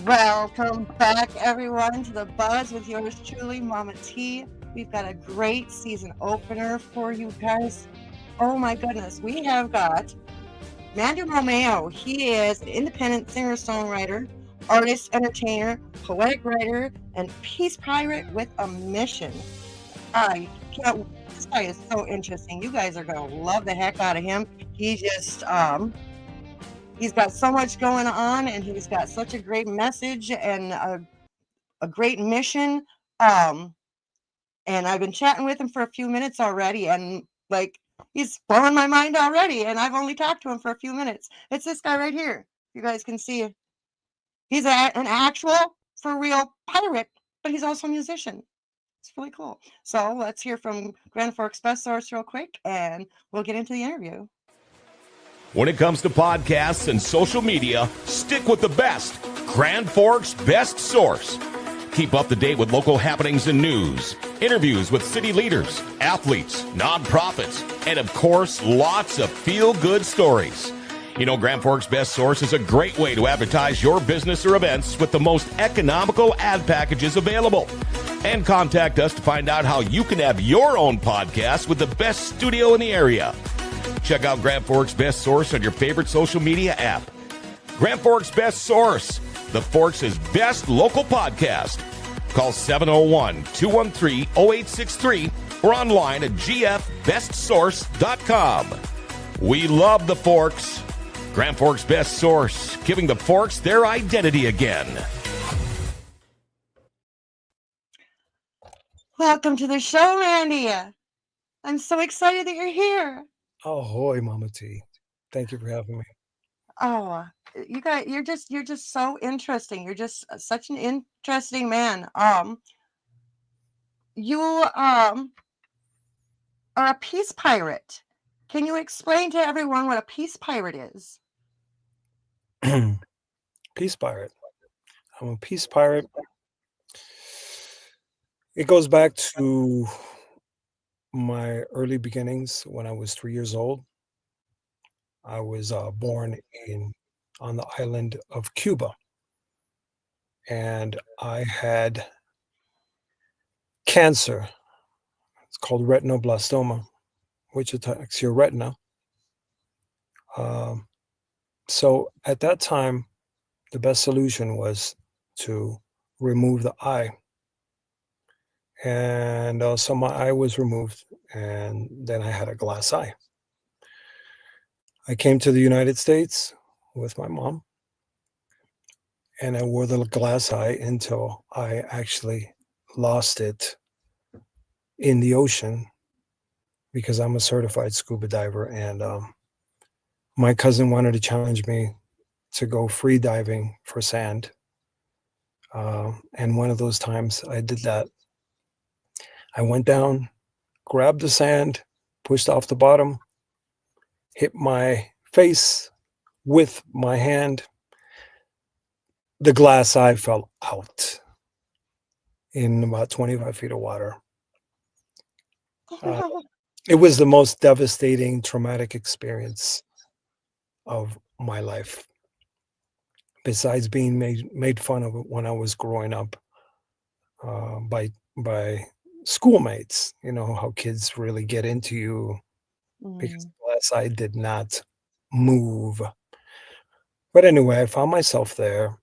Welcome back, everyone, to the Buzz with yours truly, Mama T. We've got a great season opener for you guys. Oh my goodness, we have got Mandy Romao. He is an independent singer-songwriter, artist, entertainer, poetic writer, and peace pirate with a mission. I can't. This guy is so interesting. You guys are gonna love the heck out of him. He's got so much going on, and he's got such a great message and a great mission. Um, and I've been chatting with him for a few minutes already, and like he's blowing my mind already. And I've only talked to him for a few minutes. It's this guy right here. You guys can see he's an actual, for real pirate, but he's also a musician. It's really cool. So let's hear from Grand Forks Best Source real quick, and we'll get into the interview. When it comes to podcasts and social media, stick with the best. Grand Forks Best Source. Keep up to date with local happenings and news, interviews with city leaders, athletes, nonprofits, and of course, lots of feel-good stories. You know, Grand Forks Best Source is a great way to advertise your business or events with the most economical ad packages available. And contact us to find out how you can have your own podcast with the best studio in the area. Check out Grand Forks Best Source on your favorite social media app. Grand Forks Best Source, the Forks' best local podcast. Call 701-213-0863 or online at gfbestsource.com. We love the Forks. Grand Forks Best Source, giving the Forks their identity again. Welcome to the show, Mandy. I'm so excited that you're here. Ahoy, Mama T. Thank you for having me. Oh, you're just so interesting. You're just such an interesting man. You are a peace pirate. Can you explain to everyone what a peace pirate is? Peace pirate. I'm a peace pirate. It goes back to my early beginnings when I was 3 years old. I was born on the island of Cuba, and I had cancer. It's called retinoblastoma, which attacks your retina. So at that time, the best solution was to remove the eye. And so my eye was removed, and then I had a glass eye. I came to the United States with my mom, and I wore the glass eye until I actually lost it in the ocean, because I'm a certified scuba diver, and my cousin wanted to challenge me to go free diving for sand. And one of those times I did that. I went down, grabbed the sand, pushed off the bottom, hit my face with my hand. The glass eye fell out in about 25 feet of water. It was the most devastating, traumatic experience of my life, besides being made fun of when I was growing up by schoolmates. You know how kids really get into you because the glass eye did not move. But anyway, I found myself there,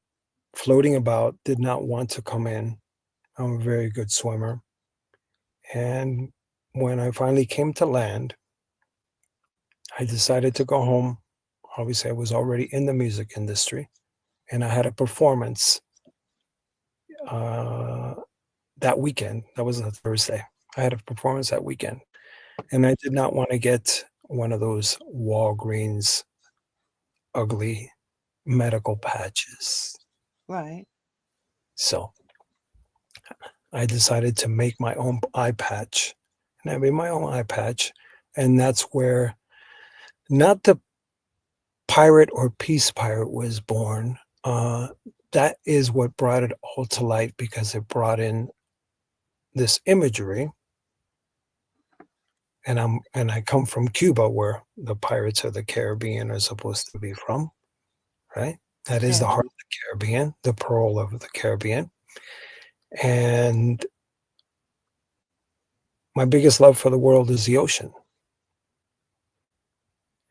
floating about, did not want to come in. I'm a very good swimmer. And when I finally came to land, I decided to go home. Obviously, I was already in the music industry, and I had a performance that weekend. That was a Thursday. I had a performance that weekend, and I did not want to get one of those Walgreens ugly medical patches. Right. So I decided to make my own eye patch, and I made my own eye patch, and that's where not the pirate or peace pirate was born. That is what brought it all to light, because it brought in this imagery. And I come from Cuba, where the Pirates of the Caribbean are supposed to be from, right? That is the heart of the Caribbean, the pearl of the Caribbean. And my biggest love for the world is the ocean.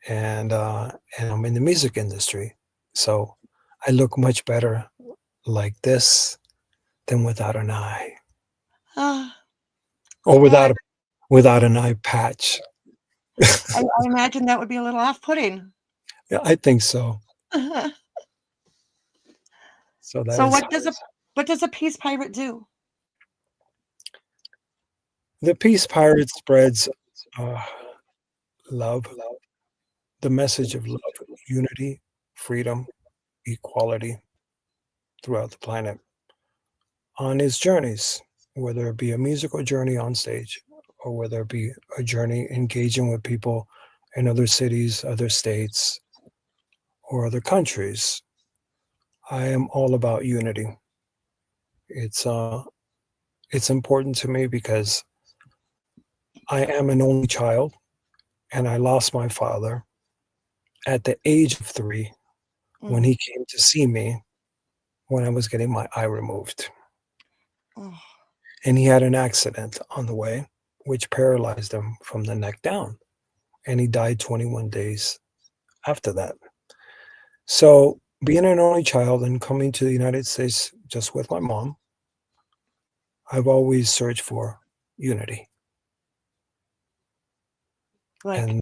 And I'm in the music industry. So I look much better like this than without an eye. Or Well, without an eye patch. I imagine that would be a little off-putting. Yeah, I think so. So that So is what does a peace pirate do? the Peace Pirate spreads uh, love, the message of love, unity, freedom, equality throughout the planet on his journeys, whether it be a musical journey on stage or whether it be a journey engaging with people in other cities, other states, or other countries. I am all about unity. It's important to me because I am an only child and I lost my father at the age of 3 when he came to see me when I was getting my eye removed. Oh, And he had an accident on the way, which paralyzed him from the neck down. And he died 21 days after that. So, being an only child and coming to the United States just with my mom, I've always searched for unity. like, And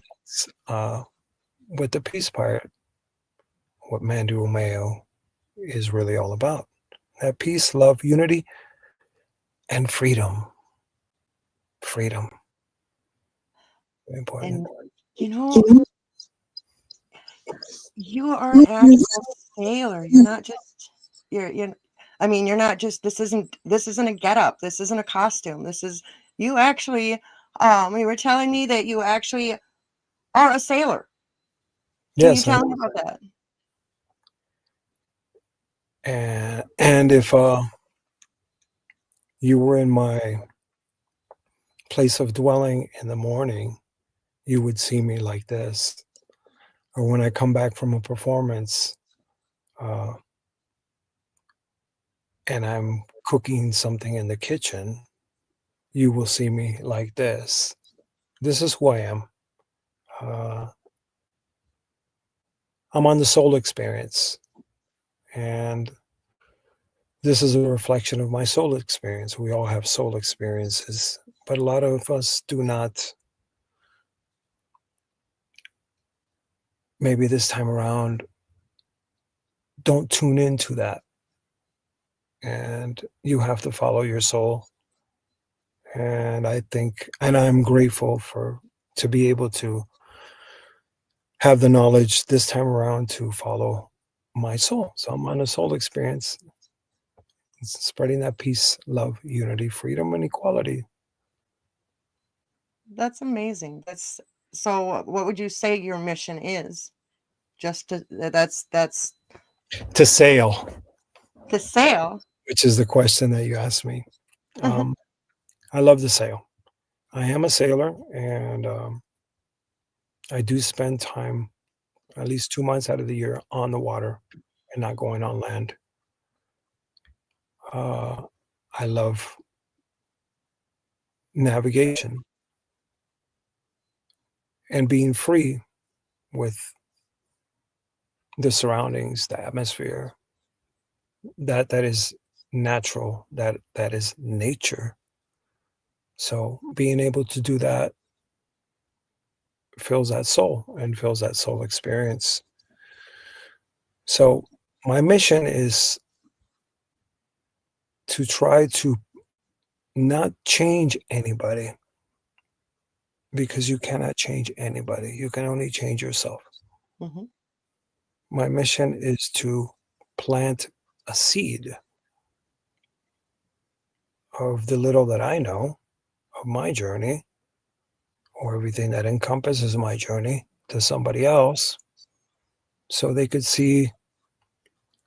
with the Peace Pirate, what Mandy Romao is really all about. That peace, love, unity, and freedom. Freedom. Very important. and you know, you are an actual sailor. You're not just you're I mean, you're not just this isn't a getup. This isn't a costume. This is you actually you were telling me that you actually are a sailor. Can you Yes, tell me about that? and if you were in my place of dwelling in the morning, you would see me like this. Or when I come back from a performance, uh, and I'm cooking something in the kitchen, you will see me like this. This is who I am. Uh, I'm on the soul experience, and this is a reflection of my soul experience. We all have soul experiences, but a lot of us do not. Maybe this time around, don't tune into that. And you have to follow your soul. And I'm grateful to be able to have the knowledge this time around to follow my soul. So I'm on a soul experience, spreading that peace, love, unity, freedom, and equality. That's amazing. That's so what would you say your mission is? Just to that's To sail, to sail. which is the question that you asked me. I love to sail. I am a sailor, and I do spend time, at least 2 months out of the year, on the water and not going on land. Uh, I love navigation and being free with the surroundings, the atmosphere. That is natural. That is nature. So being able to do that fills that soul and fills that soul experience. So my mission is to try to not change anybody, because you cannot change anybody. You can only change yourself. Mhm. My mission is to plant a seed of the little that I know of my journey, or everything that encompasses my journey, to somebody else, so they could see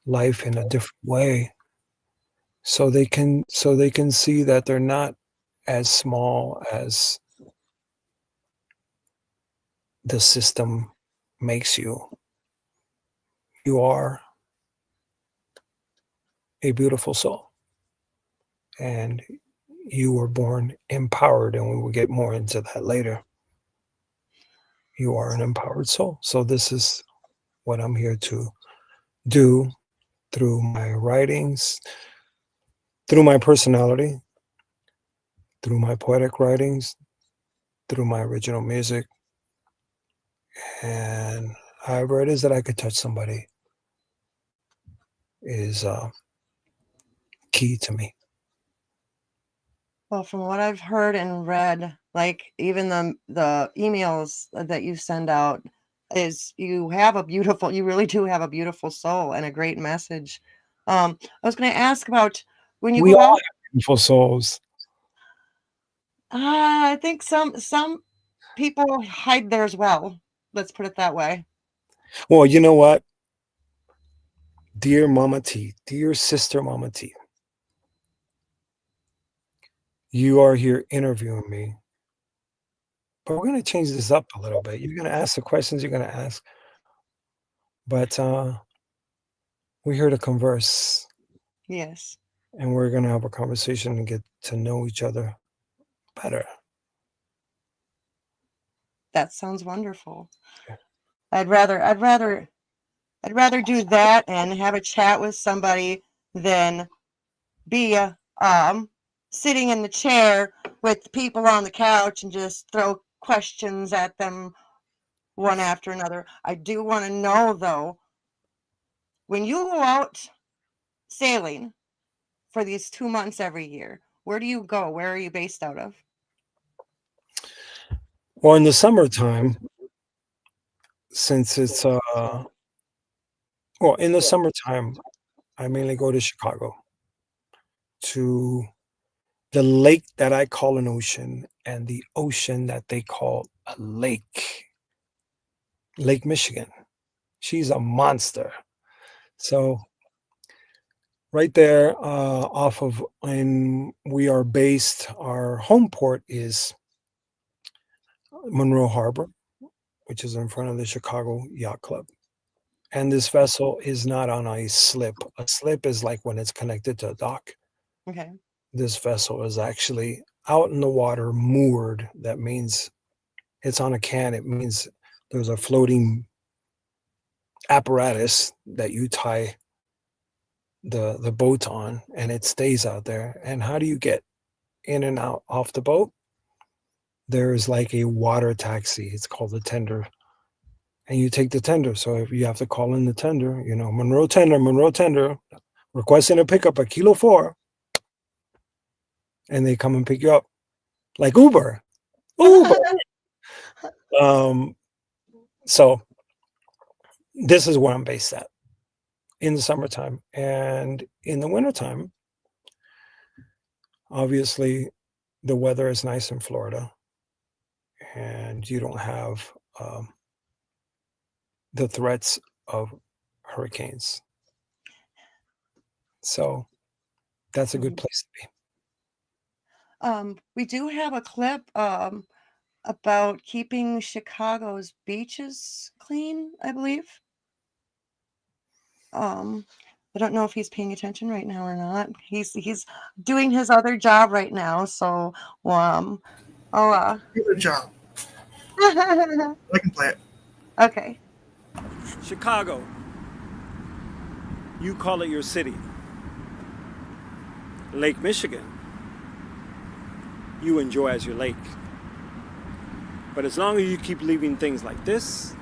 life in a different way, so they can see that they're not as small as the system makes you. You are a beautiful soul. And you were born empowered, and we will get more into that later. You are an empowered soul. So this is what I'm here to do through my writings, through my personality, through my poetic writings, through my original music. And however it is that I could touch somebody is key to me. Well, from what I've heard and read, like even the emails that you send out, is you really do have a beautiful soul and a great message. I was going to ask about when you We go all out. have beautiful souls. I think some people hide theirs well. Let's put it that way. Well, you know what? Dear Mama T, dear sister Mama T, you are here interviewing me, but we're going to change this up a little bit. You're going to ask the questions you're going to ask, but we're here to converse, Yes, and we're going to have a conversation and get to know each other better. that sounds wonderful. Yeah. I'd rather do that and have a chat with somebody than be sitting in the chair with people on the couch and just throw questions at them one after another. I do want to know though, when you go out sailing for these 2 months every year, where do you go? Where are you based out of? Well, in the summertime, since it's well, in the summertime, I mainly go to Chicago, to the lake that I call an ocean and the ocean that they call a lake, Lake Michigan. She's a monster. So right there, off of, and we are based, our home port is Monroe Harbor, which is in front of the Chicago Yacht Club. And this vessel is not on a slip. A slip is like when it's connected to a dock. Okay. This vessel is actually out in the water, moored. That means it's on a can. It means there's a floating apparatus that you tie the boat on, and it stays out there. And how do you get in and out off the boat? There's like a water taxi. It's called a tender. And you take the tender. So if you have to call in the tender, Monroe tender, requesting a pickup at Kilo 4, and they come and pick you up like Uber. So this is where I'm based at in the summertime. And in the wintertime, obviously the weather is nice in Florida, and you don't have the threats of hurricanes. So that's a good place to be. We do have a clip about keeping Chicago's beaches clean, I believe. I don't know if he's paying attention right now or not. He's doing his other job right now, so I'll Good job. I can play it. okay. Chicago. You call it your city. Lake Michigan. You enjoy as your lake. But as long as you keep leaving things like this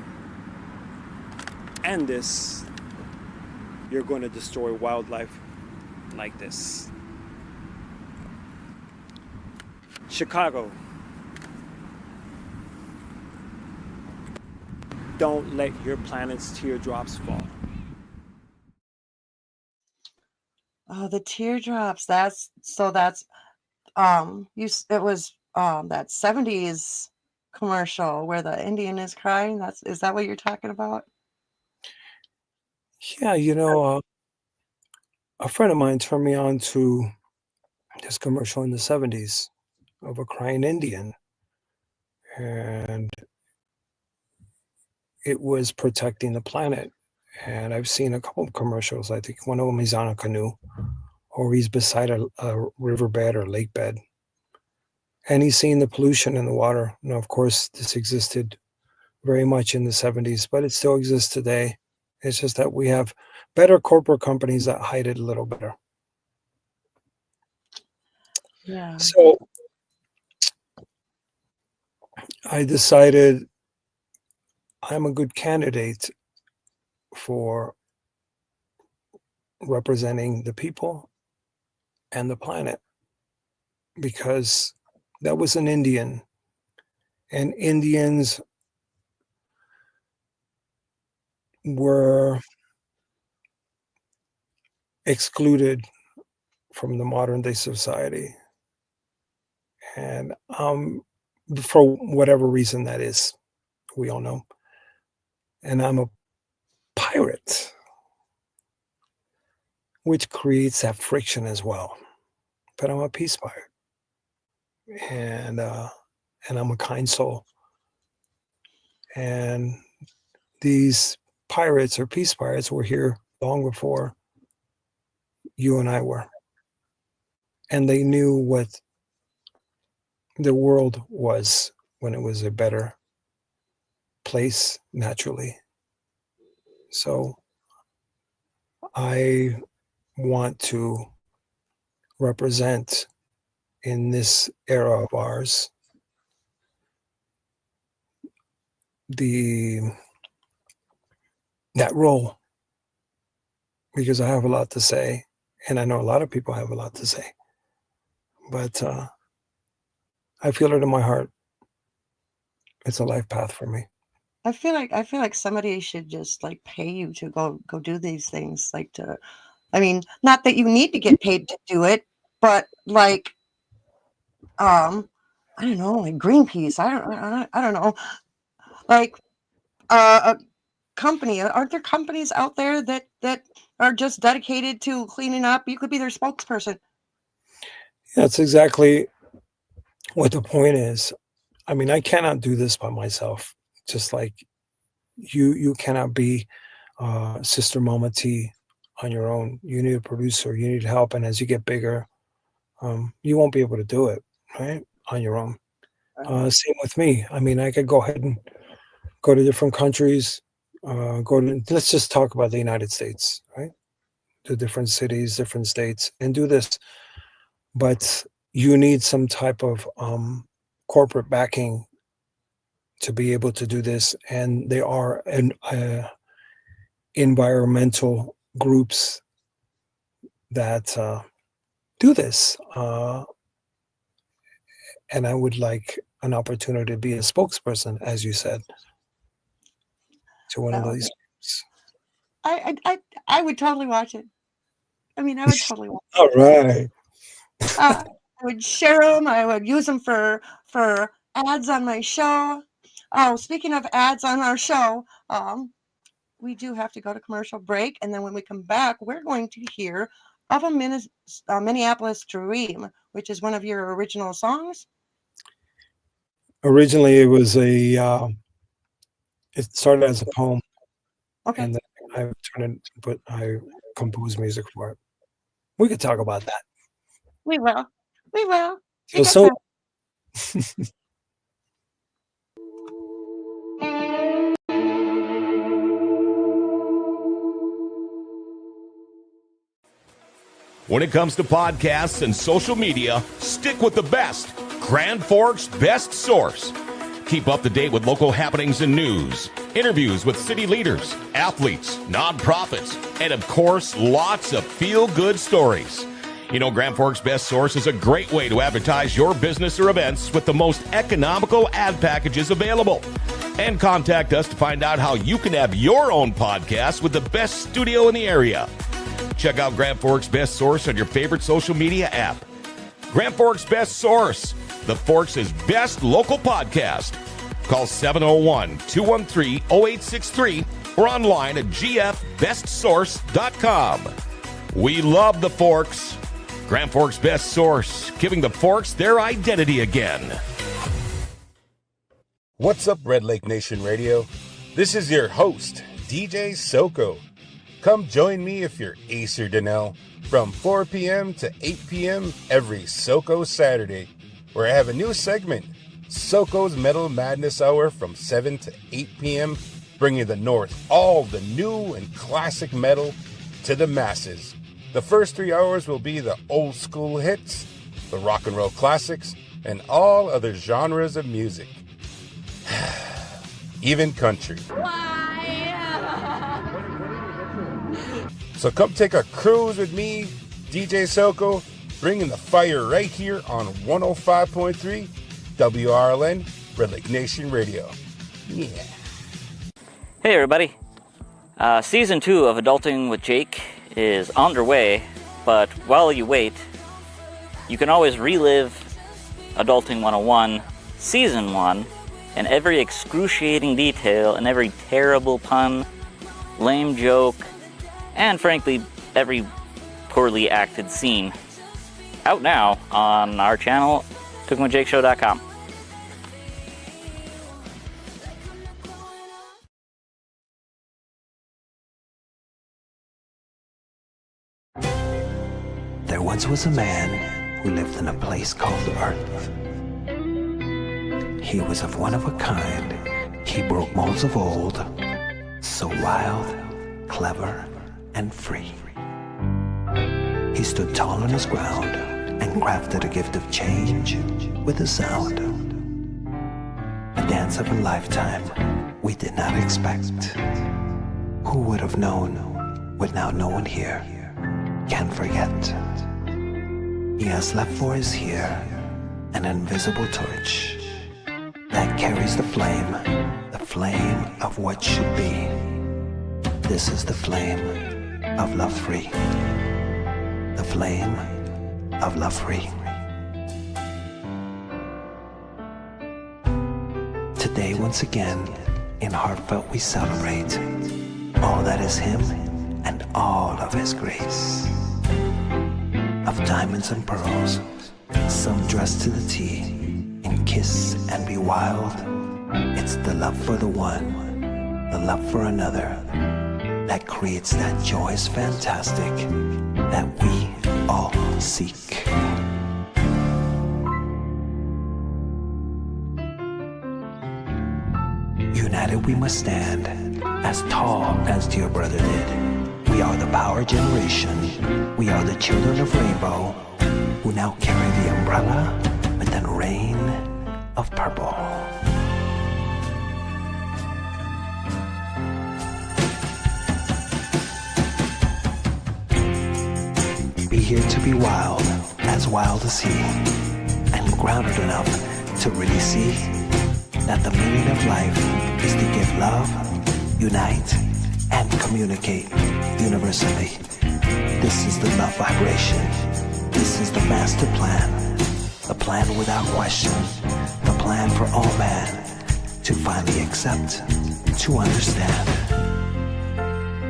and this, you're going to destroy wildlife like this. Chicago. Don't let your planet's teardrops fall. Oh, the teardrops. It was that 70s commercial where the Indian is crying. Is that what you're talking about? Yeah, a friend of mine turned me on to this commercial in the 70s of a crying Indian. And it was protecting the planet. And I've seen a couple of commercials. I think one of them is on a canoe, or he's beside a riverbed or lake bed. And he's seeing the pollution in the water. Now, of course, this existed very much in the 70s, but it still exists today. It's just that we have better corporate companies that hide it a little better. Yeah. So I decided I'm a good candidate for representing the people and the planet, because that was an Indian, and Indians were excluded from the modern day society. And for whatever reason that is, we all know. And I'm a pirate, which creates that friction as well. But I'm a peace pirate, and I'm a kind soul. And these pirates or peace pirates were here long before you and I were, and they knew what the world was when it was a better place naturally. So I want to represent in this era of ours that role, because I have a lot to say, and I know a lot of people have a lot to say, but I feel it in my heart. It's a life path for me. I feel like somebody should just like pay you to go do these things. Like I mean, not that you need to get paid to do it, but like, I don't know, like Greenpeace. I don't know, like a company. Aren't there companies out there that are just dedicated to cleaning up? You could be their spokesperson. That's exactly what the point is. I mean, I cannot do this by myself. Just like you cannot be Sister Mama T on your own. You need a producer. You need help. And as you get bigger, you won't be able to do it, right, on your own. Same with me. I mean, I could go ahead and go to different countries. Let's just talk about the United States, right? The different cities, different states, and do this. But you need some type of corporate backing to be able to do this. And they are environmental groups that do this. And I would like an opportunity to be a spokesperson, as you said, to one of these groups. I would totally watch it. I mean, I would totally watch it. All right. I would share them. I would use them for ads on my show. Oh, speaking of ads on our show, we do have to go to commercial break, and then when we come back, we're going to hear of a Minneapolis Dream, which is one of your original songs. Originally, it was it started as a poem. Okay. And then I turned it, but I composed music for it. We could talk about that. We will. So When it comes to podcasts and social media, stick with the best. Grand Forks' best source. Keep up to date with local happenings and news, interviews with city leaders, athletes, nonprofits, and of course, lots of feel-good stories. You know, Grand Forks' best source is a great way to advertise your business or events with the most economical ad packages available. And contact us to find out how you can have your own podcast with the best studio in the area. Check out Grand Forks' best source on your favorite social media app. Grand Forks' best source, the Forks' best local podcast. Call 701-213-0863 or online at gfbestsource.com. We love the Forks. Grand Forks' best source, giving the Forks their identity again. What's up, Red Lake Nation Radio? This is your host, DJ Soko. Come join me if you're Acer Danelle from 4 p.m. to 8 p.m. every Soko Saturday, where I have a new segment, Soko's Metal Madness Hour from 7 to 8 p.m., bringing the North all the new and classic metal to the masses. The first 3 hours will be the old school hits, the rock and roll classics, and all other genres of music. Even country. So come take a cruise with me, DJ Soko, bringing the fire right here on 105.3 WRLN Red Lake Nation Radio. Yeah. Hey everybody. Season 2 of Adulting with Jake is underway, but while you wait, you can always relive Adulting 101 Season 1 and every excruciating detail and every terrible pun, lame joke, and frankly, every poorly acted scene. Out now on our channel, CookingWithJakeShow.com. There once was a man who lived in a place called Earth. He was of one of a kind. He broke molds of old, so wild, clever, and free. He stood tall on his ground and crafted a gift of change with a sound. A dance of a lifetime we did not expect. Who would have known what now no one here can forget? He has left for us here an invisible torch that carries the flame of what should be. This is the flame of love free. The flame of love free. Today, once again, in heartfelt we celebrate all that is Him and all of His grace. Of diamonds and pearls, some dressed to the T, in kiss and be wild. It's the love for the one, the love for another, that creates that joyous fantastic that we all seek. United we must stand, as tall as dear brother did. We are the power generation. We are the children of rainbow, who now carry the umbrella with a rain of purple. Be here to be wild as he, and grounded enough to really see that the meaning of life is to give love, unite, and communicate universally. This is the love vibration. This is the master plan. The plan without question. The plan for all man to finally accept, to understand.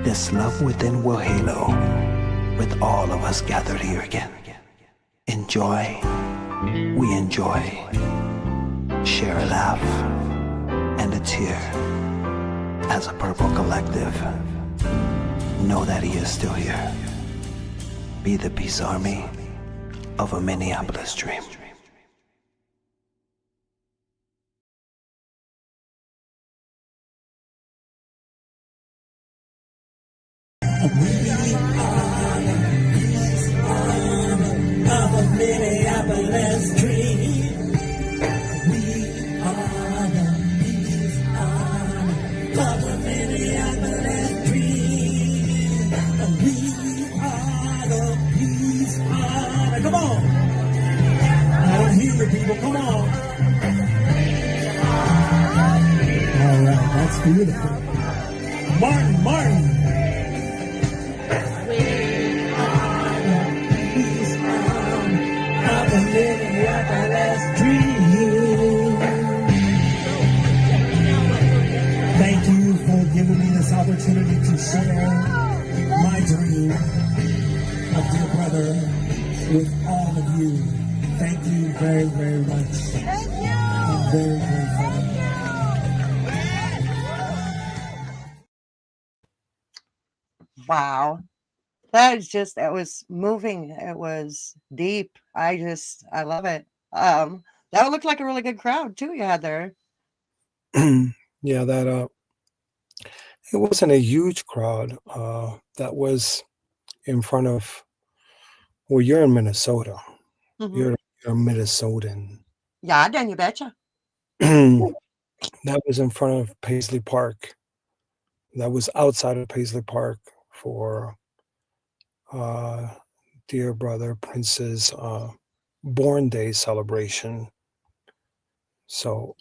This love within will halo with all of us gathered here again. Enjoy, we enjoy. Share a laugh and a tear. As a purple collective, know that He is still here. Be the peace army of a Minneapolis dream. Minneapolis dream. We are the peace of the Minneapolis dream. We are the peace of. Come on. I don't hear you people. Come on. All right, that's beautiful. Martin. Minneapolis dream. Thank you for giving me this opportunity to share my dream of dear brother with all of you. Thank you very, very much. I'm very grateful. Wow. That is just that was moving. It was deep. I love it. That would look like a really good crowd too you had there. Yeah, that it wasn't a huge crowd. That was in front of, well, you're in Minnesota. Mhm. You're a Minnesotan. Yeah, then you betcha. That was in front of Paisley Park. That was outside of Paisley Park for uh, dear brother Prince's born day celebration. So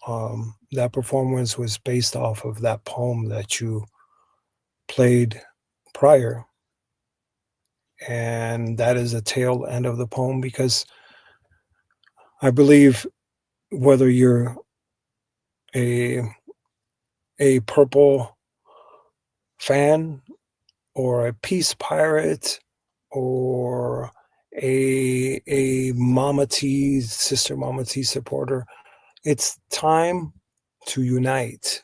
that performance was based off of that poem that you played prior. And that is the tail end of the poem because I believe whether you're a purple fan or a peace pirate or a Mama T, Sister Mama T supporter, it's time to unite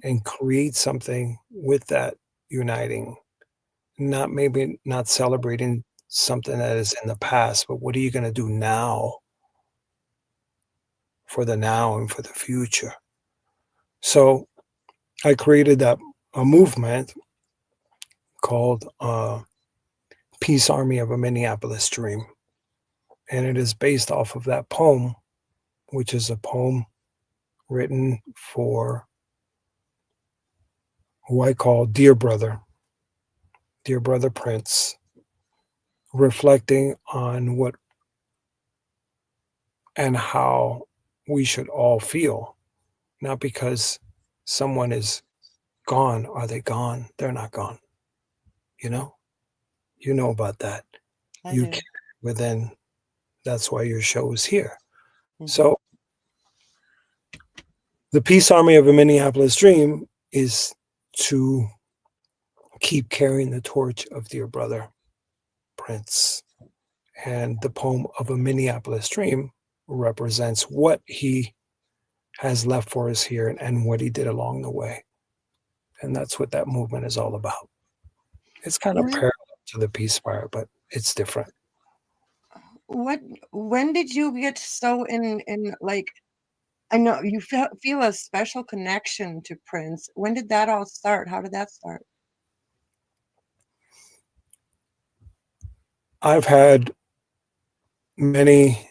and create something with that uniting. Maybe not celebrating something that is in the past, but what are you going to do now for the now and for the future? So I created a movement called Peace Army of a Minneapolis Dream. And it is based off of that poem, which is a poem written for who I call Dear Brother Prince, reflecting on what and how we should all feel. Not because someone is gone, are they gone? They're not gone. You know about that. I You do. can within. That's why your show is here. Mhm. So the Peace Army of a Minneapolis Dream is to keep carrying the torch of dear brother Prince. And the poem of a Minneapolis Dream represents what he has left for us here and what he did along the way. And that's what that movement is all about. It's kind of When parallel to the Peace Fire, but it's different. what when did you get so in like I know you feel a special connection to Prince. When did that all start? How did that start? I've had many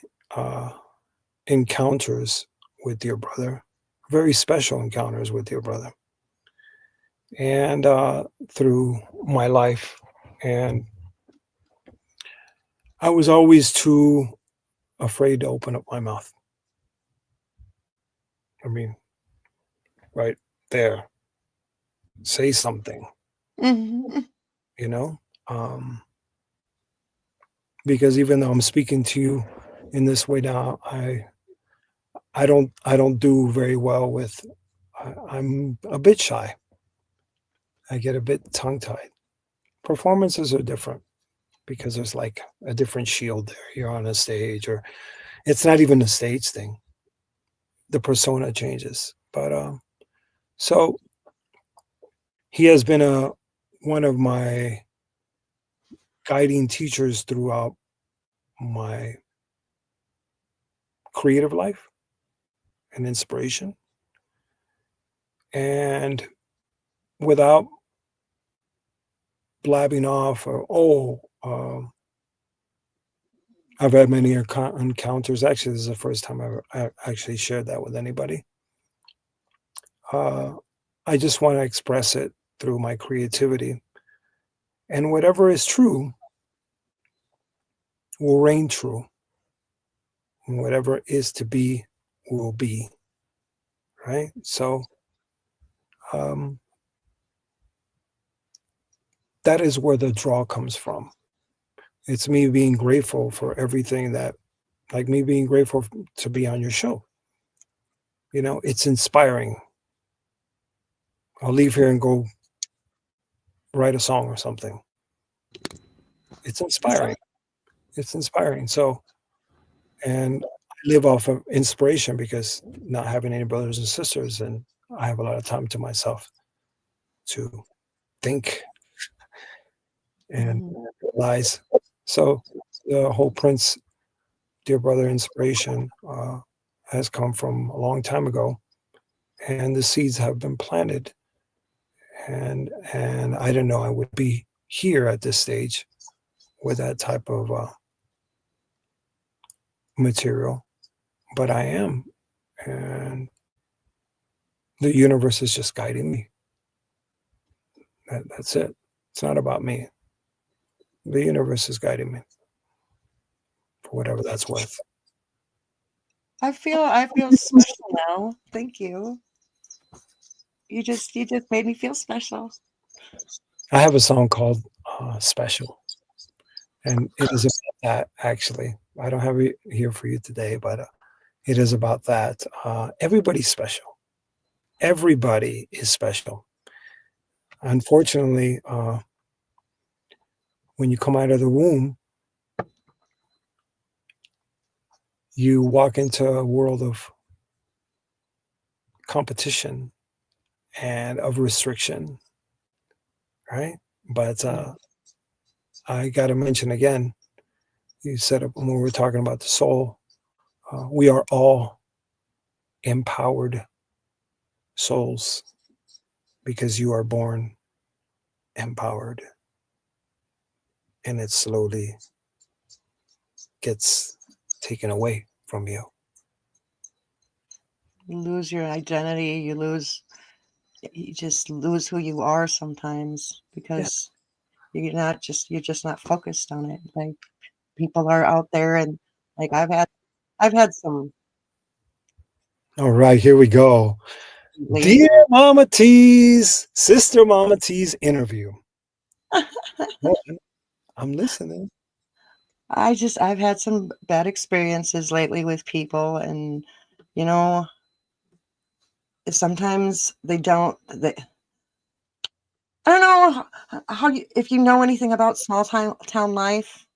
encounters with dear brother, very special encounters with dear brother, and through my life. And I was always too afraid to open up my mouth. I mean, right there, say something, Mhm. you know? Um, because even though I'm speaking to you in this way now, I don't do very well with. I'm a bit shy. I get a bit tongue tied. Performances are different because there's like a different shield there. You're on a stage, or it's not even a stage thing. The persona changes. But so he has been one of my guiding teachers throughout my creative life and inspiration. And without blabbing off or I've had many encounters. Actually, this is the first time I actually shared that with anybody. I just want to express it through my creativity, and whatever is true will reign true, and whatever is to be will be. Right. So um, that is where the draw comes from. It's me being grateful for everything that, like me being grateful to be on your show. It's inspiring. I'll leave here and go write a song or something. It's inspiring. It's inspiring. So, and I live off of inspiration because not having any brothers and sisters, and I have a lot of time to myself to think and lies. So the whole Prince, Dear Brother inspiration has come from a long time ago, and the seeds have been planted. And I didn't know I would be here at this stage with that type of material, but I am, and the universe is just guiding me. That's it. It's not about me. The universe is guiding me for whatever that's worth. I feel special now. Thank you. You just made me feel special. I have a song called Special, and it is about that, actually. I don't have it here for you today, but it is about that. Everybody's special. Everybody is special. Unfortunately, when you come out of the womb, you walk into a world of competition and of restriction, right? But I got to mention again, you said it when we were talking about the soul, we are all empowered souls because you are born empowered, and it slowly gets taken away from you. You lose your identity. You just lose who you are sometimes because you're just not focused on it. Like people are out there, and like I've had some. All right, here we go. Lately. Dear Mama T's, Sister Mama T's interview. Well, I'm listening. I've had some bad experiences lately with people, and you know, sometimes I don't know if you know anything about small town life,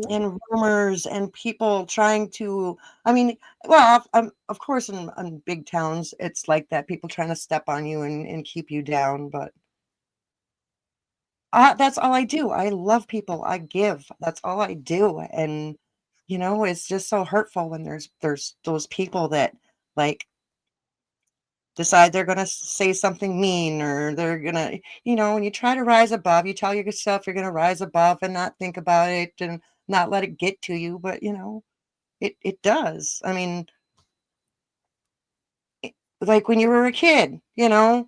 and rumors and people trying to, I mean, well, of course in big towns it's like that, people trying to step on you and keep you down, but that's all I do. I love people. I give. That's all I do. And it's just so hurtful when there's those people that like decide they're gonna say something mean, or they're gonna, when you try to rise above, you tell yourself you're gonna rise above and not think about it and not let it get to you, but it does. I mean, like when you were a kid, and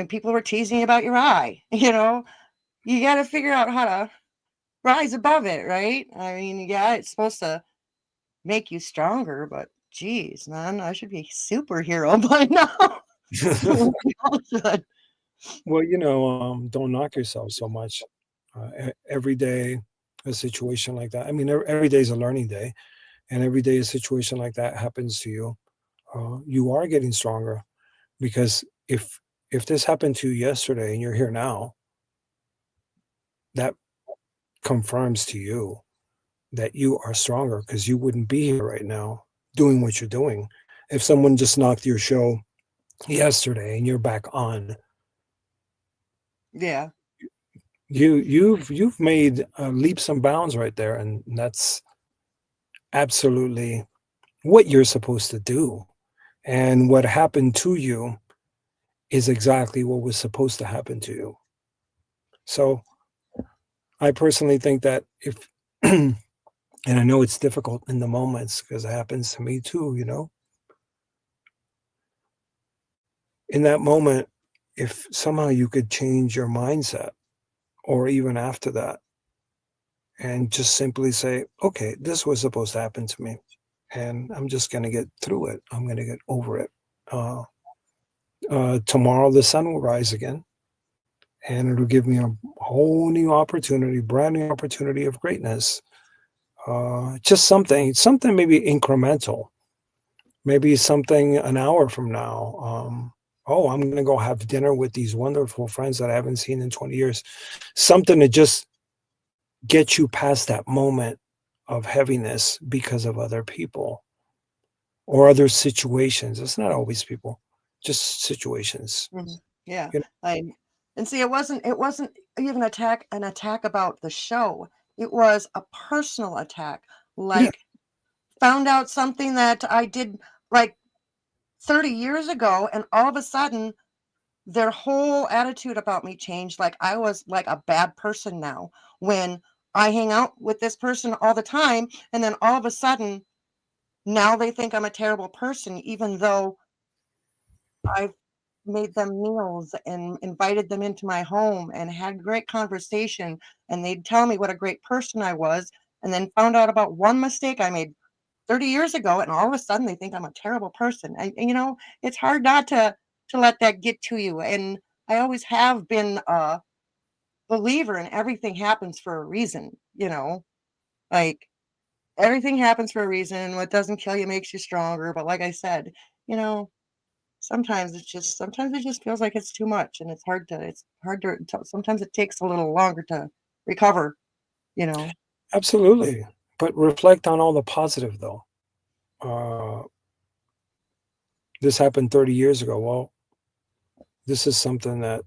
people were teasing you about your eye, you got to figure out how to rise above it, right? I mean, yeah, it's supposed to make you stronger, but geez, man, I should be a superhero by now. We all should. Well, don't knock yourself so much. Every day, a situation like that. I mean, every day is a learning day, and every day a situation like that happens to you. You are getting stronger, because if this happened to you yesterday and you're here now, that confirms to you that you are stronger, because you wouldn't be here right now doing what you're doing if someone just knocked your show yesterday and you're back on. Yeah. You've made leaps and bounds right there, and that's absolutely what you're supposed to do. And what happened to you is exactly what was supposed to happen to you. So I personally think that if and I know it's difficult in the moments, because it happens to me too, in that moment, if somehow you could change your mindset, or even after that, and just simply say, okay, this was supposed to happen to me, and I'm just going to get through it. I'm going to get over it. Tomorrow the sun will rise again, and it'll give me a whole new opportunity, brand new opportunity of greatness. Just something maybe incremental, maybe something an hour from now. I'm going to go have dinner with these wonderful friends that I haven't seen in 20 years. Something to just get you past that moment of heaviness because of other people or other situations. It's not always people, just situations. Yeah. And see, it wasn't even an attack about the show. It was a personal attack. Like, found out something that I did like 30 years ago, and all of a sudden their whole attitude about me changed. Like I was like a bad person now when I hang out with this person all the time, and then all of a sudden now they think I'm a terrible person, even though I've made them meals and invited them into my home and had great conversation, and they'd tell me what a great person I was, and then found out about one mistake I made 30 years ago, and all of a sudden they think I'm a terrible person. And it's hard not to let that get to you. And I always have been a believer in everything happens for a reason, like everything happens for a reason. What doesn't kill you makes you stronger. But like I said, you know, sometimes it just feels like it's too much, and sometimes it takes a little longer to recover, you know. Absolutely. But reflect on all the positive, though. This happened 30 years ago. Well, this is something that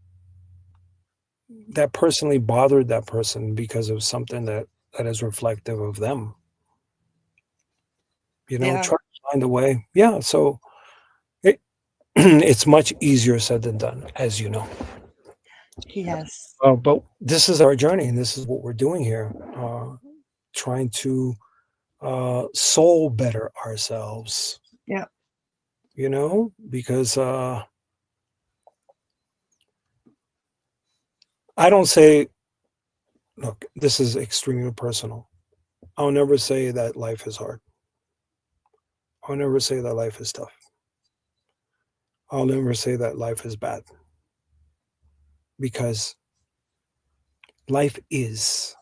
personally bothered that person because of something that is reflective of them. Yeah. Try to find a way. Yeah. So it's much easier said than done, as you know. Yes. But this is our journey, and this is what we're doing here. Trying to soul better ourselves. Yeah. Because I don't say, look, this is extremely personal. I'll never say that life is hard. I'll never say that life is tough. I'll never say that life is bad. Because life is.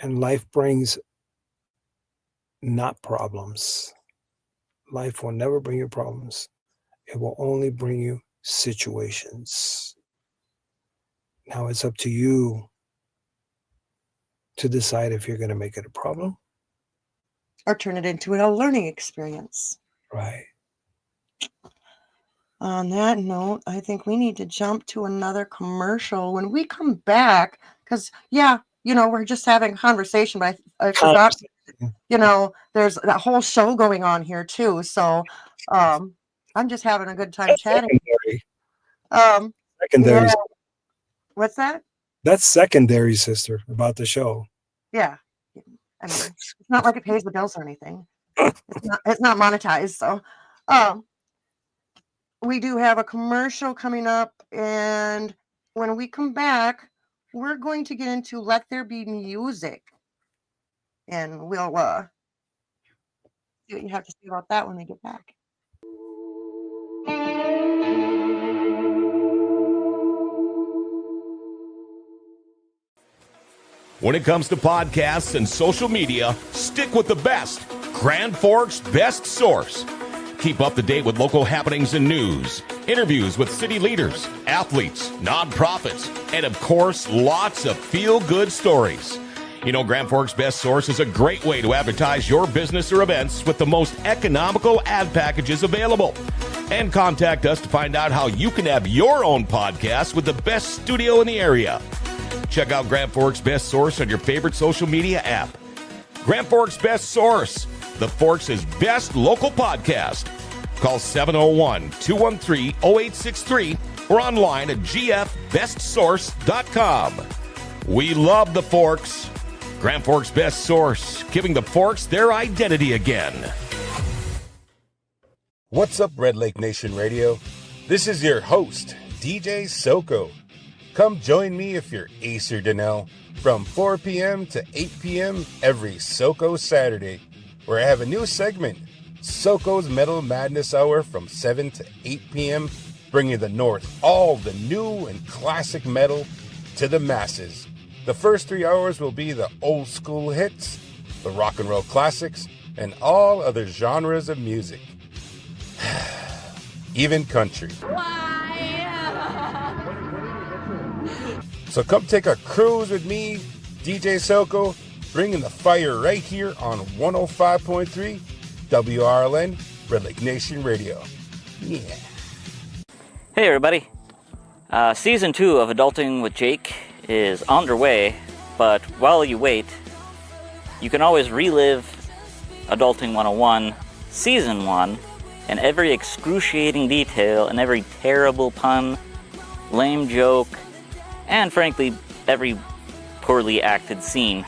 And life brings not problems. Life will never bring you problems. It will only bring you situations. Now it's up to you to decide if you're going to make it a problem or turn it into a learning experience. Right. On that note, I think we need to jump to another commercial when we come back, because we're just having a conversation, but I forgot, there's that whole show going on here too. So I'm just having a good time chatting. Secondary. Yeah. What's that? That's secondary, sister, about the show. Yeah. I mean, it's not like it pays the bills or anything. It's not monetized. So we do have a commercial coming up, and when we come back, we're going to get into Let There Be Music. And we'll see what you have to say about that when we get back. When it comes to podcasts and social media, stick with the best. Grand Forks' best source. Keep up to date with local happenings and news, interviews with city leaders, athletes, nonprofits, and of course, lots of feel-good stories. Grand Forks' best source is a great way to advertise your business or events with the most economical ad packages available. And contact us to find out how you can have your own podcast with the best studio in the area. Check out Grand Forks' best source on your favorite social media app. Grand Forks' best source, the Forks' best local podcast. Call 701-213-0863 or online at gfbestsource.com. We love the Forks. Grand Forks' best source, giving the Forks their identity again. What's up, Red Lake Nation Radio? This is your host, DJ Soko. Come join me if you're Ace or Donnell from 4 p.m. to 8 p.m. every Soko Saturday, where I have a new segment, Soko's Metal Madness Hour from 7 to 8 p.m., bringing the North all the new and classic metal to the masses. The first 3 hours will be the old school hits, the rock and roll classics, and all other genres of music. Even country. So come take a cruise with me, DJ Soko, bringing the fire right here on 105.3 WRLN, Red Lake Nation Radio. Yeah. Hey everybody. Season 2 of Adulting with Jake is underway, but while you wait, you can always relive Adulting 101 Season 1 and every excruciating detail and every terrible pun, lame joke, and frankly, every poorly acted scene.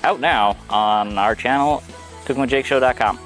Out now on our channel, cookingwithjakeshow.com.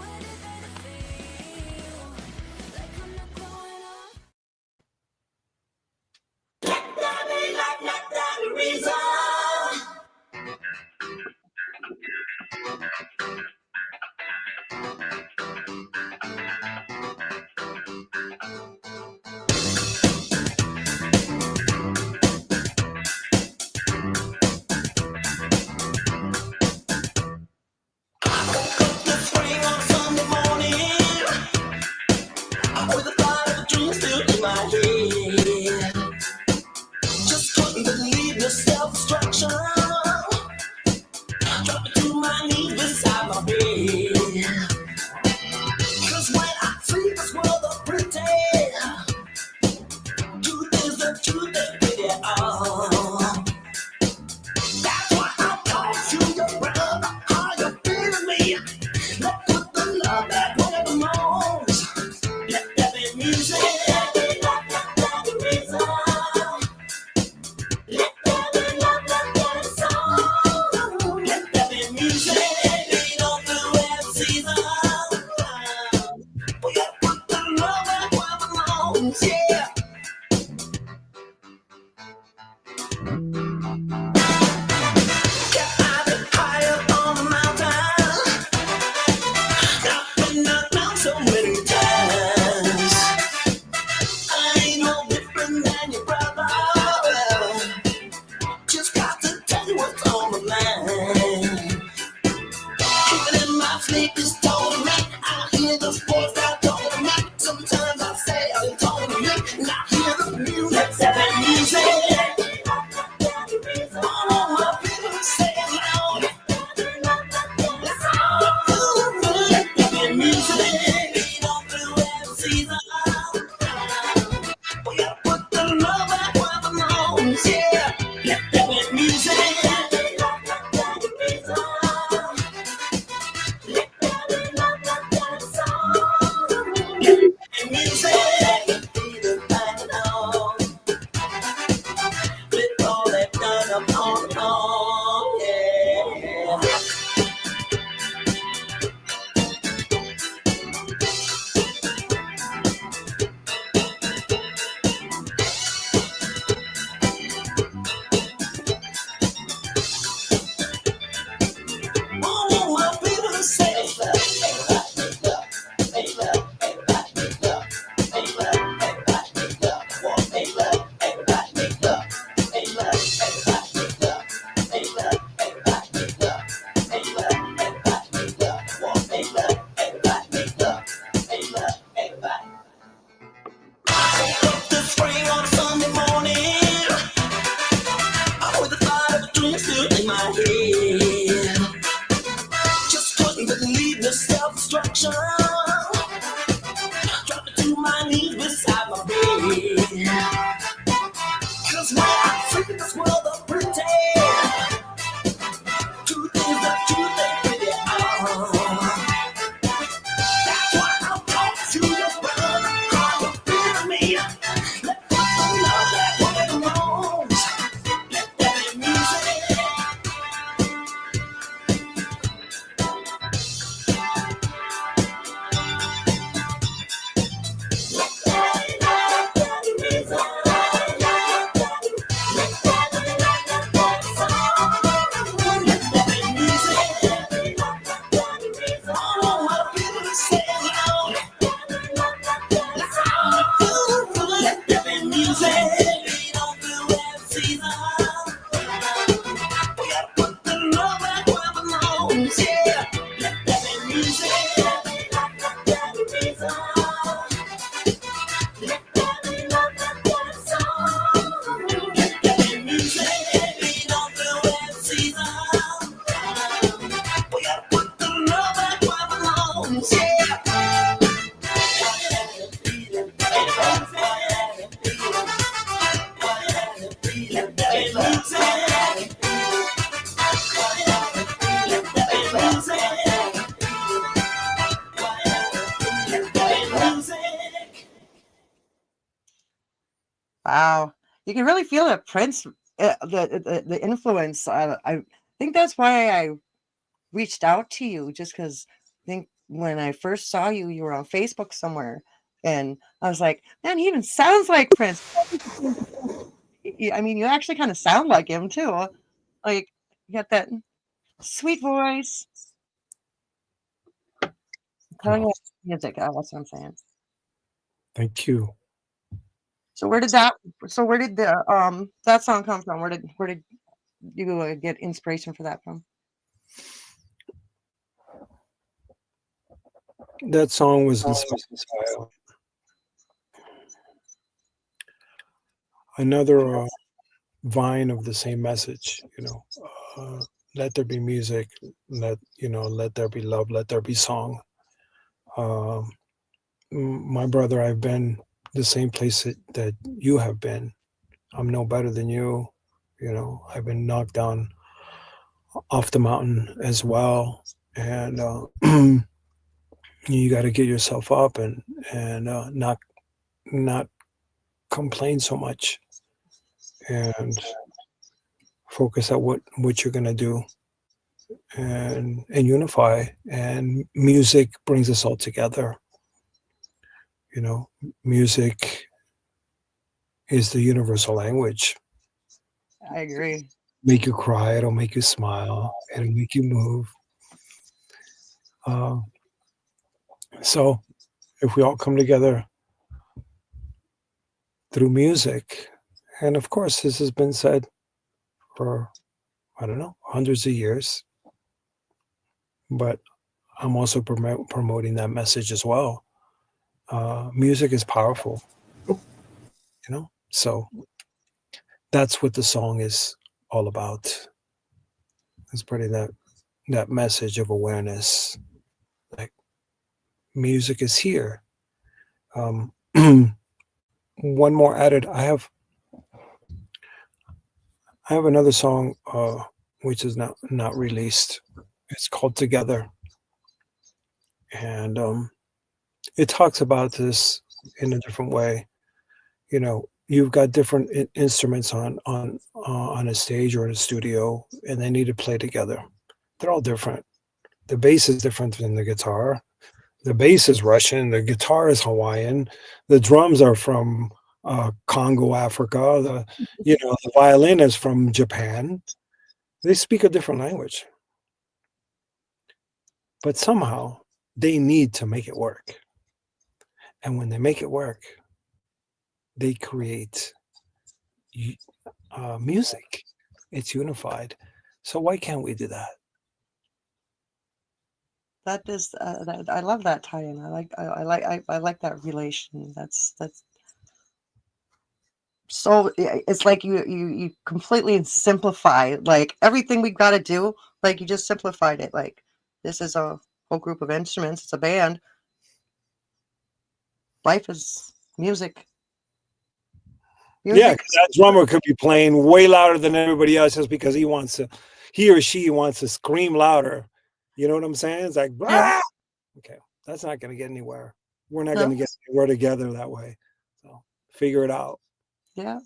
Wow. You can really feel it, Prince, the influence. I think that's why I reached out to you, just because I think when I first saw you, you were on Facebook somewhere. And I was like, man, he even sounds like Prince. I mean, you actually kind of sound like him too. Like, you got that sweet voice. Telling Oh, you music. That's what I'm saying. thank you. So where did that? So where did the that song come from? Where did you get inspiration for that from? That song was inspired by another vine of the same message. Let there be music. Let there be love. Let there be song. Um, my brother, I've been the same place that you have been. I'm no better than you. I've been knocked down off the mountain as well, and you got to get yourself up and not complain so much, and focus on what you're gonna do, and unify. And music brings us all together. Music is the universal language. I agree. Make you cry, it'll make you smile, it'll make you move. Uh, so if we all come together through music, and of course this has been said for, I don't know, hundreds of years, but I'm also promoting that message as well. Music is powerful, so that's what the song is all about. It's spreading that message of awareness. Like, music is here. One more added. I have another song which is not released. It's called Together, and it talks about this in a different way. You've got different instruments on a stage or in a studio, and they need to play together. They're all different. The bass is different than the guitar. The bass is Russian. The guitar is Hawaiian. The drums are from Congo, Africa. The violin is from Japan. They speak a different language, but somehow they need to make it work. And when they make it work, they create music. It's unified. So why can't we do that? That is, I love that tie-in. I like that relation. That's so. It's like you completely simplify like everything we've got to do. Like you just simplified it. Like this is a whole group of instruments. It's a band. Life is music. Yeah, because that drummer could be playing way louder than everybody else just because he or she wants to scream louder. You know what I'm saying? It's like, Yeah. Okay, that's not going to get anywhere. We're not No. going to get anywhere together that way. So figure it out. Yeah.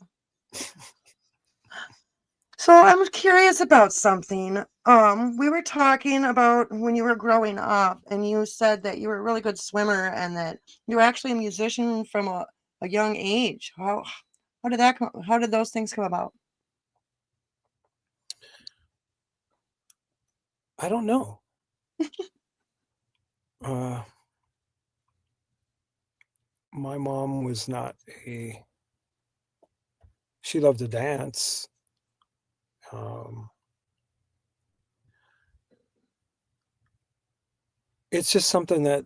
So I'm curious about something. We were talking about when you were growing up, and you said that you were a really good swimmer and that you were actually a musician from a young age. How did that come? How did those things come about? I don't know. My mom was not she loved to dance. It's just something that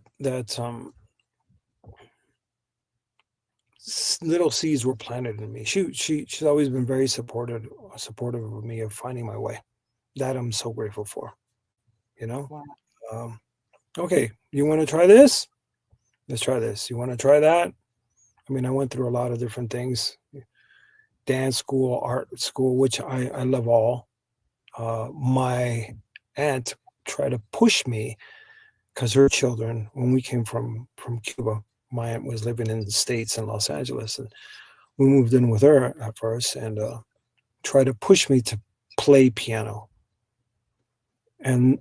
little seeds were planted in me. She's always been very supportive of me, of finding my way. That I'm so grateful for. Wow. Okay, you want to try this? Let's try this. You want to try that? I mean, I went through a lot of different things. Dance school, art school, which I love all. My aunt tried to push me because her children, when we came from Cuba, my aunt was living in the States in Los Angeles, and we moved in with her at first and tried to push me to play piano. And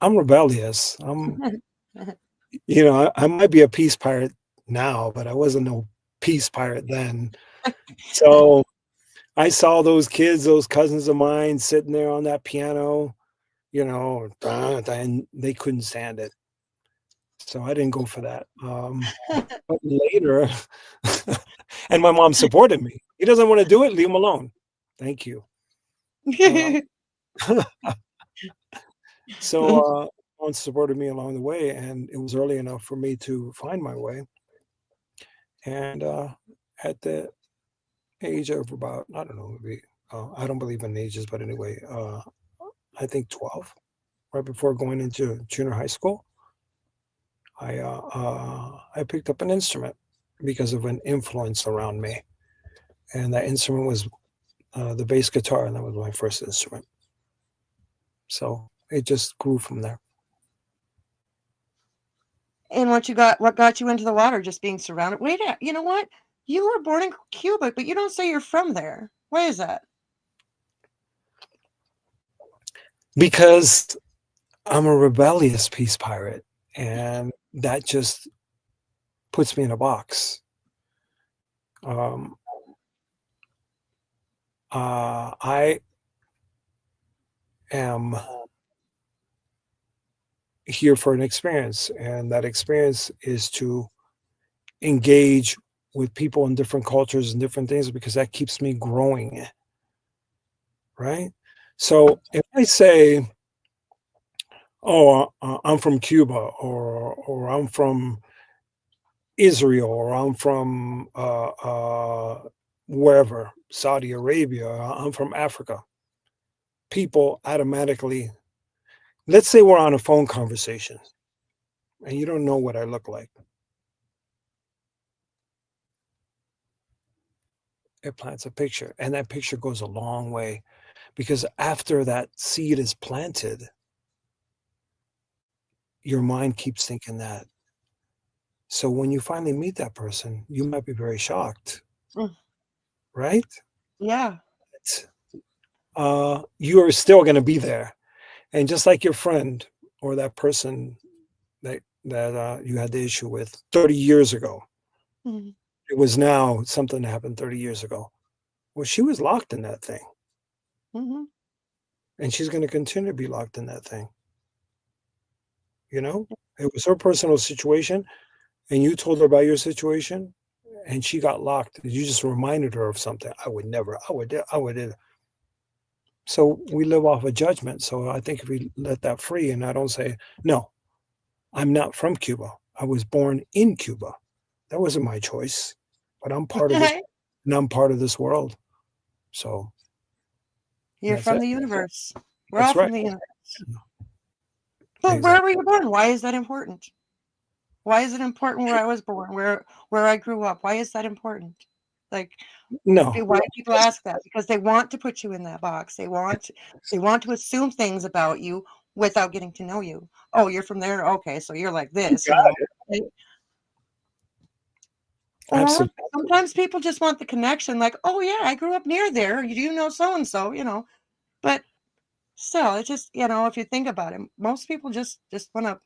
I'm rebellious. I might be a peace pirate now, but I wasn't no peace pirate then. So I saw those kids, those cousins of mine sitting there on that piano, and they couldn't stand it. So I didn't go for that. But later, and my mom supported me. He doesn't want to do it, leave him alone. Thank you. So mom supported me along the way, and it was early enough for me to find my way. And at the age of about, I don't know, maybe, I don't believe in ages, but anyway, I think 12, right before going into junior high school, I picked up an instrument because of an influence around me, and that instrument was the bass guitar, and that was my first instrument. So it just grew from there. And what got you into the water? Just being surrounded. Wait, you know what? You were born in Cuba, but you don't say you're from there. Why is that? Because I'm a rebellious peace pirate, and that just puts me in a box. I am here for an experience, and that experience is to engage with people in different cultures and different things, because that keeps me growing, right? So if I say, oh, I'm from Cuba, or I'm from Israel, or I'm from wherever, Saudi Arabia, I'm from Africa, people automatically, let's say we're on a phone conversation and you don't know what I look like. It plants a picture, and that picture goes a long way, because after that seed is planted, your mind keeps thinking that. So when you finally meet that person, you might be very shocked, right? Yeah. You are still going to be there. And just like your friend or that person that you had the issue with 30 years ago, it was now something that happened 30 years ago. Well, she was locked in that thing. And she's going to continue to be locked in that thing. It was her personal situation, and you told her about your situation, and she got locked. You just reminded her of something. I would. So we live off a judgment. So I think if we let that free, and I don't say, no, I'm not from Cuba. I was born in Cuba. That wasn't my choice, but I'm part of this, and I'm part of this world. So you're from the universe. We're That's all right. from the universe. But where were you born? Why is that important? Why is it important where I was born, where I grew up? Why is that important? Like, no. Why do people ask that? Because they want to put you in that box. They want to assume things about you without getting to know you. Oh, you're from there? Okay, so you're like this. Or sometimes people just want the connection, like, oh yeah, I grew up near there. You do know so and so, But still, it's just, if you think about it, most people just want to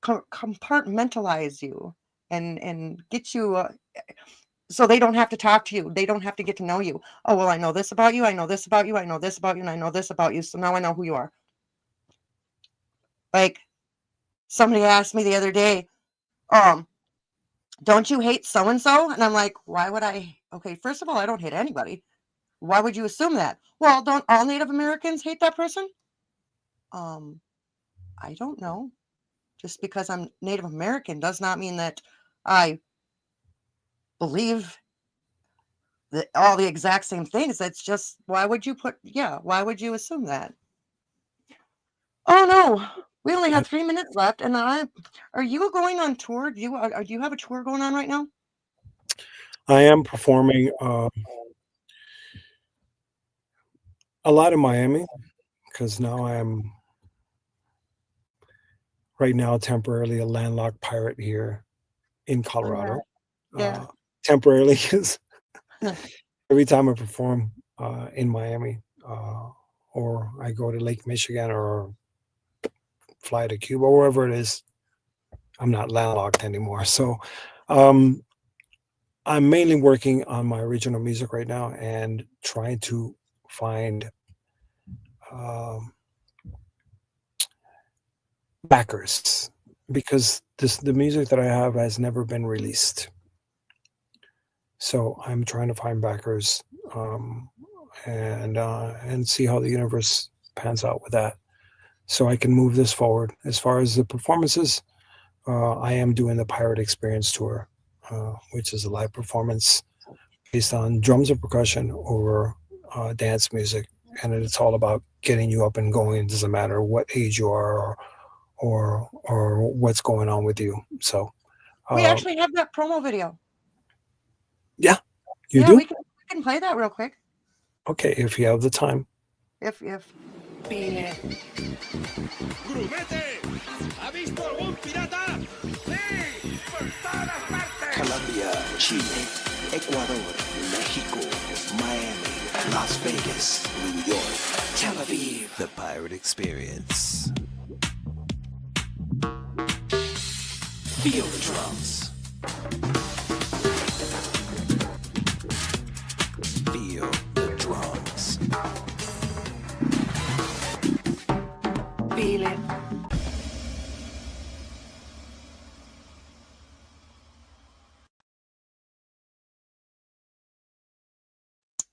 compartmentalize you and get you so they don't have to talk to you. They don't have to get to know you. Oh, well, I know this about you. I know this about you. I know this about you. And I know this about you. So now I know who you are. Like, somebody asked me the other day, don't you hate so-and-so? And I'm like, why would I? Okay, first of all, I don't hate anybody. Why would you assume that? Well, don't all Native Americans hate that person? I don't know. Just because I'm Native American does not mean that I believe all the exact same things. That's just, why would you assume that? Oh no, we only have 3 minutes left, and are you going on tour? Do you have a tour going on right now? I am performing a lot in Miami, because now I'm right now temporarily a landlocked pirate here in Colorado. Yeah. temporarily, because every time I perform in Miami, or I go to Lake Michigan or fly to Cuba, or wherever it is, I'm not landlocked anymore. So I'm mainly working on my original music right now and trying to find um, backers, because the music that I have has never been released. So I'm trying to find backers, and see how the universe pans out with that, so I can move this forward. As far as the performances, I am doing the Pirate Experience Tour, which is a live performance based on drums and percussion over dance music, and it's all about getting you up and going. It doesn't matter what age you are, or what's going on with you. So We actually have that promo video. yeah, you Yeah, do. we can play that real quick. Okay, if you have the time. If Grumete, ¿ha visto algún pirata? Sí, por todas partes. Colombia, Chile, Ecuador, Mexico, Miami, Las Vegas, New York, Tel Aviv. The Pirate Experience. Feel the drums. Feel the drums. feel it.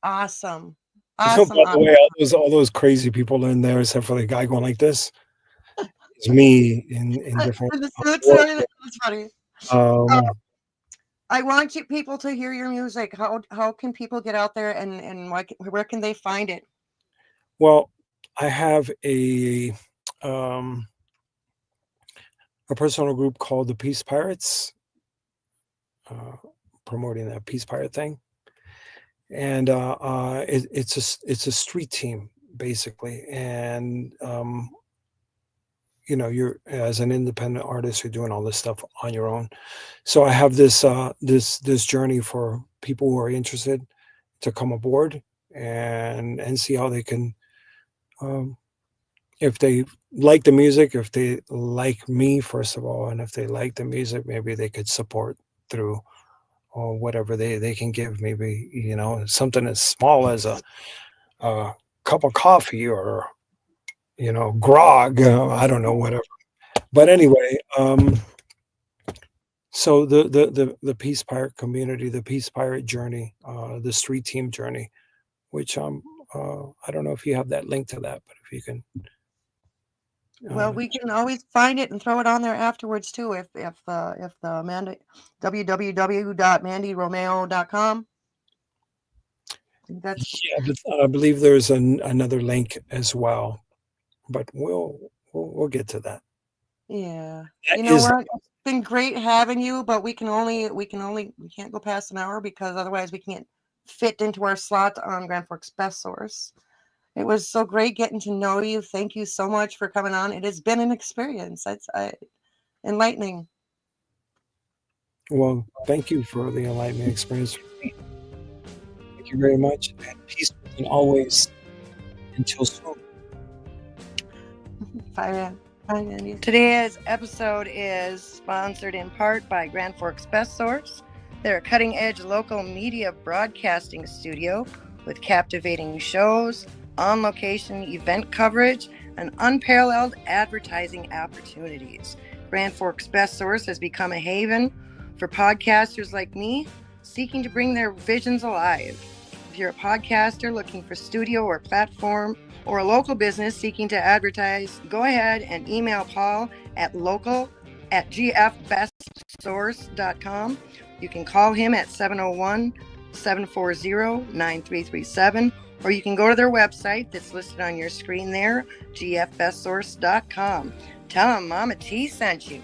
Awesome. Awesome. By the way, all those crazy people in there, except for the guy going like this, is me in different. That's funny. Um, I want people to hear your music. How can people get out there and where can they find it? Well, I have a personal group called the Peace Pirates, promoting that Peace Pirate thing, and it's a street team basically, and you're, as an independent artist, you're doing all this stuff on your own. So I have this this journey for people who are interested to come aboard and see how they can, if they like the music, if they like me, first of all, and if they like the music, maybe they could support through or whatever they can give. Maybe something as small as a cup of coffee, or grog. I don't know, whatever. But anyway, so the Peace Pirate community, the Peace Pirate journey, the street team journey, which I don't know if you have that link to that, but if you can. Well, we can always find it and throw it on there afterwards too. If the www.mandyromao.com. That's but I believe there's another link as well, but we'll get to that. Yeah, you know what? It's been great having you, but we can't go past an hour because otherwise we can't fit into our slot on Grand Forks Best Source. It was so great getting to know you. Thank you so much for coming on. It has been an experience. It's enlightening. Well, thank you for the enlightening experience for me. Thank you very much. And peace and always. Until soon. Bye, man. Bye, Mandy. Today's episode is sponsored in part by Grand Forks Best Source. They're a cutting-edge local media broadcasting studio with captivating shows, on-location event coverage, and unparalleled advertising opportunities. Grand Forks Best Source has become a haven for podcasters like me seeking to bring their visions alive. If you're a podcaster looking for studio or platform, or a local business seeking to advertise, go ahead and email Paul at local@gfbestsource.com. You can call him at 701-740-9337, or you can go to their website that's listed on your screen there, gfbestsource.com. Tell them Mama T sent you.